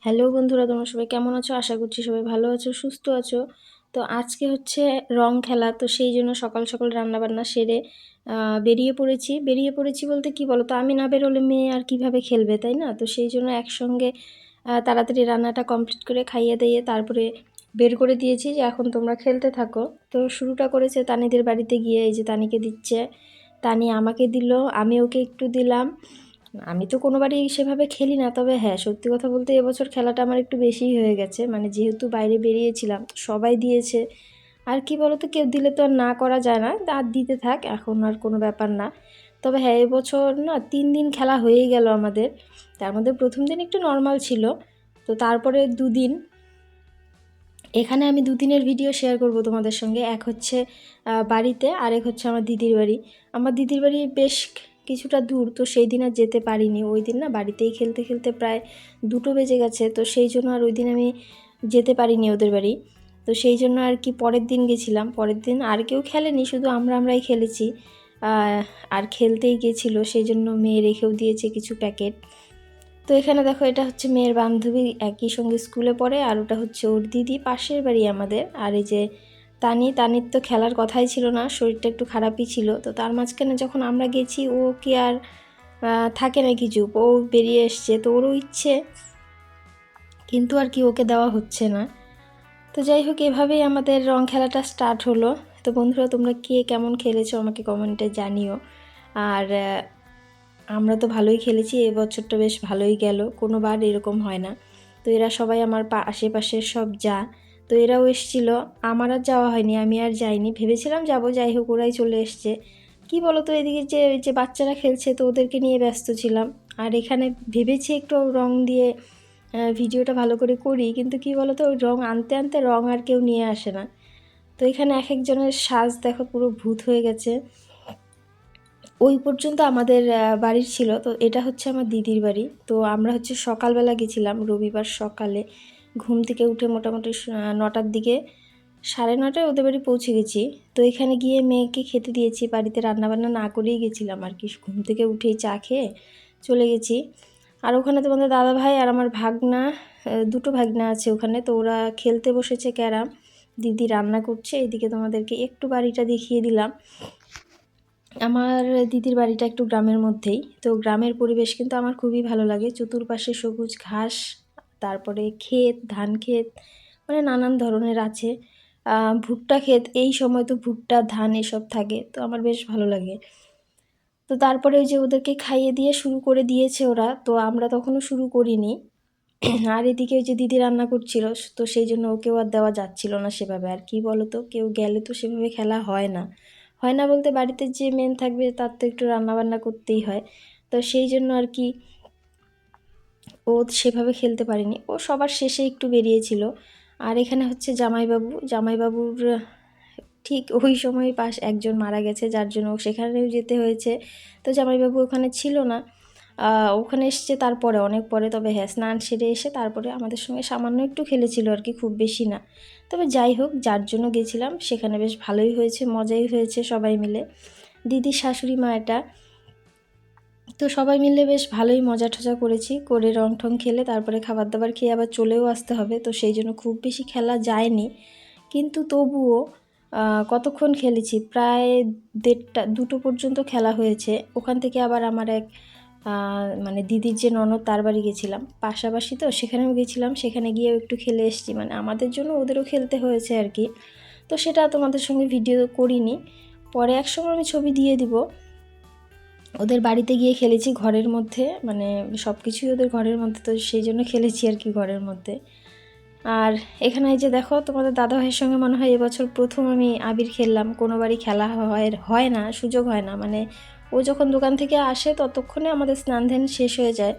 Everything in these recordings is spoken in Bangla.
হ্যালো বন্ধুরা, তোমরা সবাই কেমন আছো? আশা করছি সবাই ভালো আছো, সুস্থ আছো। তো আজকে হচ্ছে রং খেলা, তো সেই জন্য সকাল সকাল রান্নাবান্না সেরে বেরিয়ে পড়েছি বলতে কি বলো তো, আমি না বেরোলে মেয়ে আর কিভাবে খেলবে, তাই না? তো সেই জন্য একসঙ্গে তাড়াতাড়ি রান্নাটা কমপ্লিট করে খাইয়ে দিয়ে তারপরে বের করে দিয়েছি যে এখন তোমরা খেলতে থাকো। তো শুরুটা করেছে তানিদের বাড়িতে গিয়ে, এই যে তানিকে দিচ্ছে, তানি আমাকে দিল, আমি ওকে একটু দিলাম। আমি তো কোনোবারই সেভাবে খেলি না, তবে হ্যাঁ, সত্যি কথা বলতে এবছর খেলাটা আমার একটু বেশিই হয়ে গেছে, মানে যেহেতু বাইরে বেরিয়েছিলাম তো সবাই দিয়েছে। আর কি বলো তো, কেউ দিলে তো আর না করা যায় না, আর দিতে থাক, এখন আর কোনো ব্যাপার না। তবে হ্যাঁ, এবছর না 3 দিন খেলা হয়েই গেল আমাদের। তার মধ্যে প্রথম দিন একটু নর্মাল ছিল, তো তারপরে 2 দিন, এখানে আমি 2 দিনের ভিডিও শেয়ার করব তোমাদের সঙ্গে। এক হচ্ছে বাড়িতে, আরেক হচ্ছে আমার দিদির বাড়ি। আমার দিদির বাড়ি বেশ কিছুটা দূর, তো সেই দিন আর যেতে পারিনি। ওই দিন না বাড়িতেই খেলতে খেলতে প্রায় 2টো বেজে গেছে, তো সেই জন্য আর ওই দিন আমি যেতে পারিনি ওদের বাড়ি। তো সেই জন্য আর কি পরের দিন গেছিলাম। পরের দিন আর কেউ খেলেনি, শুধু আমরাই খেলেছি। আর খেলতেই গেছিলো, সেই জন্য মেয়ে রেখেও দিয়েছে কিছু প্যাকেট। তো এখানে দেখো, এটা হচ্ছে মেয়ের বান্ধবী, একই সঙ্গে স্কুলে পড়ে, আর ওটা হচ্ছে ওর দিদি, পাশের বাড়ি আমাদের। আর এই যে তানির তো খেলার কথাই ছিল না, শরীরটা একটু খারাপই ছিল। তো তার মাঝখানে যখন আমরা গেছি, ও কি আর থাকে নাকি চুপ, ও বেরিয়ে এসছে, তো ওরও ইচ্ছে, কিন্তু আর কি ওকে দেওয়া হচ্ছে না। তো যাই হোক, এভাবেই আমাদের রং খেলাটা স্টার্ট হলো। তো বন্ধুরা, তোমরা কে কেমন খেলেছো আমাকে কমেন্টে জানিও। আর আমরা তো ভালোই খেলেছি, এবছরটা বেশ ভালোই গেল, কোনোবার এরকম হয় না। তো এরা সবাই আমার আশেপাশের সব তো এরাও এসেছিলো। আমার আর যাওয়া হয়নি, আমি আর যাইনি, ভেবেছিলাম যাব, যাই হোক ওরাই চলে এসছে। কি বলো তো, এদিকে যে বাচ্চারা খেলছে, তো ওদেরকে নিয়ে ব্যস্ত ছিলাম। আর এখানে ভেবেছি একটু রং দিয়ে ভিডিওটা ভালো করে করি, কিন্তু কি বলো তো, ওই রং আনতে আনতে রং আর কেউ নিয়ে আসে না। তো এখানে এক একজনের সাজ দেখো, পুরো ভূত হয়ে গেছে। ওই পর্যন্ত আমাদের বাড়ির ছিল। তো এটা হচ্ছে আমার দিদির বাড়ি। তো আমরা হচ্ছে সকালবেলা গেছিলাম, রবিবার সকালে ঘুম থেকে উঠে মোটামুটি 9টার দিকে, 9:30টায় ওদের বাড়ি পৌঁছে গেছি। তো এখানে গিয়ে মেয়েকে খেতে দিয়েছি, বাড়িতে রান্নাবান্না না করেই গেছিলাম আর কি, ঘুম থেকে উঠেই চা খেয়ে চলে গেছি। আর ওখানে তোমাদের দাদা ভাই আর আমার ভাগনা, 2টো ভাগনা আছে ওখানে, তো ওরা খেলতে বসেছে ক্যারাম। দিদি রান্না করছে, এদিকে তোমাদেরকে একটু বাড়িটা দেখিয়ে দিলাম। আমার দিদির বাড়িটা একটু গ্রামের মধ্যেই, তো গ্রামের পরিবেশ কিন্তু আমার খুবই ভালো লাগে। চতুর্পাশে সবুজ ঘাস, তারপরে ক্ষেত, ধান ক্ষেত, মানে নানান ধরনের আছে। ভুট্টা ক্ষেত, এই সময় তো ভুট্টা ধান এসব থাকে, তো আমার বেশ ভালো লাগে। তো তারপরে ওই যে ওদেরকে খাইয়ে দিয়ে শুরু করে দিয়েছে ওরা, তো আমরা তখনও শুরু করিনি। আর এদিকে ওই যে দিদি রান্না করছিল, তো সেই জন্য ওকেও আর দেওয়া যাচ্ছিল না সেভাবে। আর কি বলো তো, কেউ গেলে তো সেভাবে খেলা হয় না। হয় না বলতে, বাড়িতে যে মেন থাকবে তার তো একটু রান্নাবান্না করতেই হয়। তো সেই জন্য আর কি ও সেভাবে খেলতে পারেনি, ও সবার শেষে একটু বেরিয়েছিল। আর এখানে হচ্ছে জামাইবাবুর ঠিক ওই সময় একজন মারা গেছে, যার জন্য সেখানেও যেতে হয়েছে। তো জামাইবাবু ওখানে ছিল না, ওখানে এসছে তারপরে, অনেক পরে। তবে হ্যাঁ, স্নান সেরে এসে তারপরে আমাদের সঙ্গে সামান্য একটু খেলেছিল আর কি, খুব বেশি না। তবে যাই হোক, যার জন্য গেছিলাম সেখানে বেশ ভালোই হয়েছে, মজাই হয়েছে সবাই মিলে। দিদির শাশুড়ি মা এটা। তো সবাই মিলে বেশ ভালোই মজা টজা করেছি, করে রং ঠং খেলে তারপরে খাবার দাবার খেয়ে আবার চলেও আসতে হবে, তো সেই জন্য খুব বেশি খেলা যায়নি। কিন্তু তবুও কতক্ষণ খেলেছি, প্রায় 1:30-2টো পর্যন্ত খেলা হয়েছে। ওখান থেকে আবার আমার এক মানে দিদির যে ননদ, তার বাড়ি গেছিলাম, পাশাপাশি তো সেখানেও গেছিলাম, সেখানে গিয়েও একটু খেলে এসেছি, মানে আমাদের জন্য ওদেরও খেলতে হয়েছে আর কি। তো সেটা তোমাদের সঙ্গে ভিডিও করিনি, পরে একসময় আমি ছবি দিয়ে দিব। ওদের বাড়িতে গিয়ে খেলেছি ঘরের মধ্যে, মানে সব কিছুই ওদের ঘরের মধ্যে, তো সেই জন্য খেলেছি আর কি ঘরের মধ্যে। আর এখানে এই যে দেখো, তোমাদের দাদা ভাইয়ের সঙ্গে মনে হয় এবছর প্রথম আমি আবির খেললাম। কোনোবারই খেলা হয় না, সুযোগ হয় না, মানে ও যখন দোকান থেকে আসে ততক্ষণে আমাদের স্নান ধ্যান শেষ হয়ে যায়,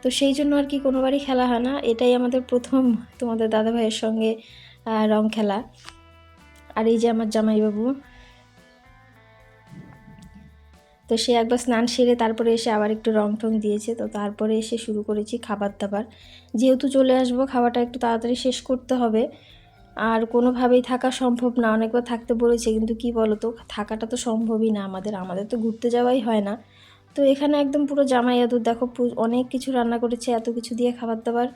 তো সেই জন্য আর কি কোনোবারই খেলা হয় না। এটাই আমাদের প্রথম তোমাদের দাদা ভাইয়ের সঙ্গে রং খেলা। আর এই যে আমার জামাইবাবু, তো সে একবার স্নান সেরে তারপরে এসে আবার একটু রং টং দিয়েছে। তো তারপরে এসে শুরু করেছি খাবার দাবার, যেহেতু চলে আসবো খাবারটা একটু তাড়াতাড়ি শেষ করতে হবে। আর কোনোভাবেই থাকা সম্ভব না, অনেকবার থাকতে বলেছে, কিন্তু কি বলো তো, থাকাটা তো সম্ভবই না, আমাদের তো ঘুরতে যাওয়াই হয় না। তো এখানে একদম পুরো জামাই আদর দেখো, অনেক কিছু রান্না করেছে, এত কিছু দিয়ে খাবার দাবার।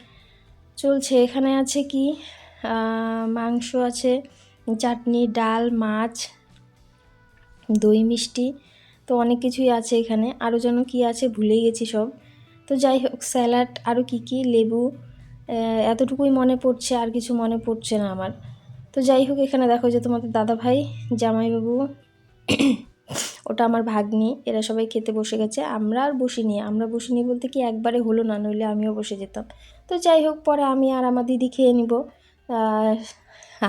চলছে। এখানে আছে কি মাংস আছে, চাটনি, ডাল, মাছ, দই মিষ্টি, তো অনেক কিছুই আছে এখানে। আরও যেন কি আছে ভুলেই গেছি সব। তো যাই হোক, স্যালাড, আরও কী লেবু, এতটুকুই মনে পড়ছে, আর কিছু মনে পড়ছে না আমার। তো যাই হোক, এখানে দেখো যে তোমাদের দাদাভাই, জামাইবাবু, ওটা আমার ভাগ্নি, এরা সবাই খেতে বসে গেছে। আমরা আর বসিনি। আমরা বসিনি বলতে কি একবারে হলো না, নইলে আমিও বসে যেতাম। তো যাই হোক, পরে আমি আর আমার দিদি খেয়ে নিব।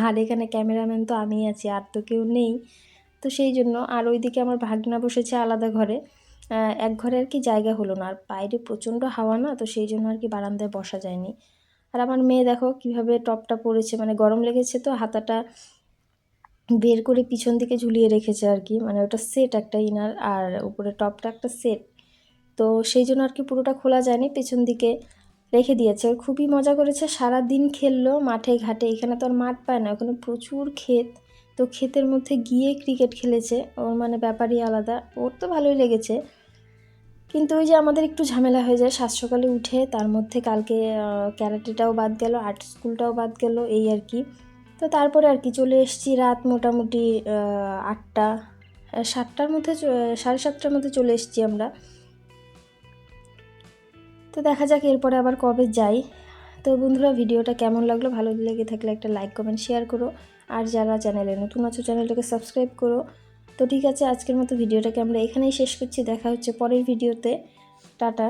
আর এখানে ক্যামেরাম্যান তো আমিই আছি, আর তো কেউ নেই। তো সেই জন্য, আর ওইদিকে আমার ভাগনা বসেছে আলাদা ঘরে। এক ঘরে আর কি জায়গা হলো না, আর বাইরে প্রচণ্ড হাওয়া না, তো সেই জন্য আর কি বারান্দায় বসা যায়নি। আর আমার মেয়ে দেখো কীভাবে টপটা পরেছে, মানে গরম লেগেছে তো হাতাটা বের করে পিছন দিকে ঝুলিয়ে রেখেছে আর কি, মানে ওটা সেট একটা ইনার, আর উপরে টপটা একটা সেট, তো সেই জন্য আর কি পুরোটা খোলা যায়নি, পেছন দিকে রেখে দিয়েছে। খুবই মজা করেছে, সারা দিন খেললো মাঠে ঘাটে। এখানে তো আর মাঠ পায় না, ওখানে প্রচুর ক্ষেত, তো ক্ষেতের মধ্যে গিয়ে ক্রিকেট খেলেছে। ওর মানে ব্যাপারই আলাদা, ওর তো ভালোই লেগেছে। কিন্তু ওই যে আমাদের একটু ঝামেলা হয়ে যায় সাত সকালে উঠে, তার মধ্যে কালকে ক্যারাটেটাও বাদ গেল, আর্ট স্কুলটাও বাদ গেল, এই আর কি। তো তারপরে আর কি চলে এসেছি রাত মোটামুটি 8টা, 7টার মধ্যে, 7:30টার মধ্যে চলে এসেছি আমরা। তো দেখা যাক এরপরে আবার কবে যাই। তো বন্ধুরা, ভিডিওটা কেমন লাগলো, ভালো লেগে থাকলে একটা লাইক কমেন্ট শেয়ার করো, আর যারা চ্যানেলে নতুন আছো চ্যানেলটাকে সাবস্ক্রাইব করো। তো ঠিক আছে, আজকের মতো ভিডিওটাকে আমরা এখানেই শেষ করছি। দেখা হচ্ছে পরের ভিডিওতে। টাটা।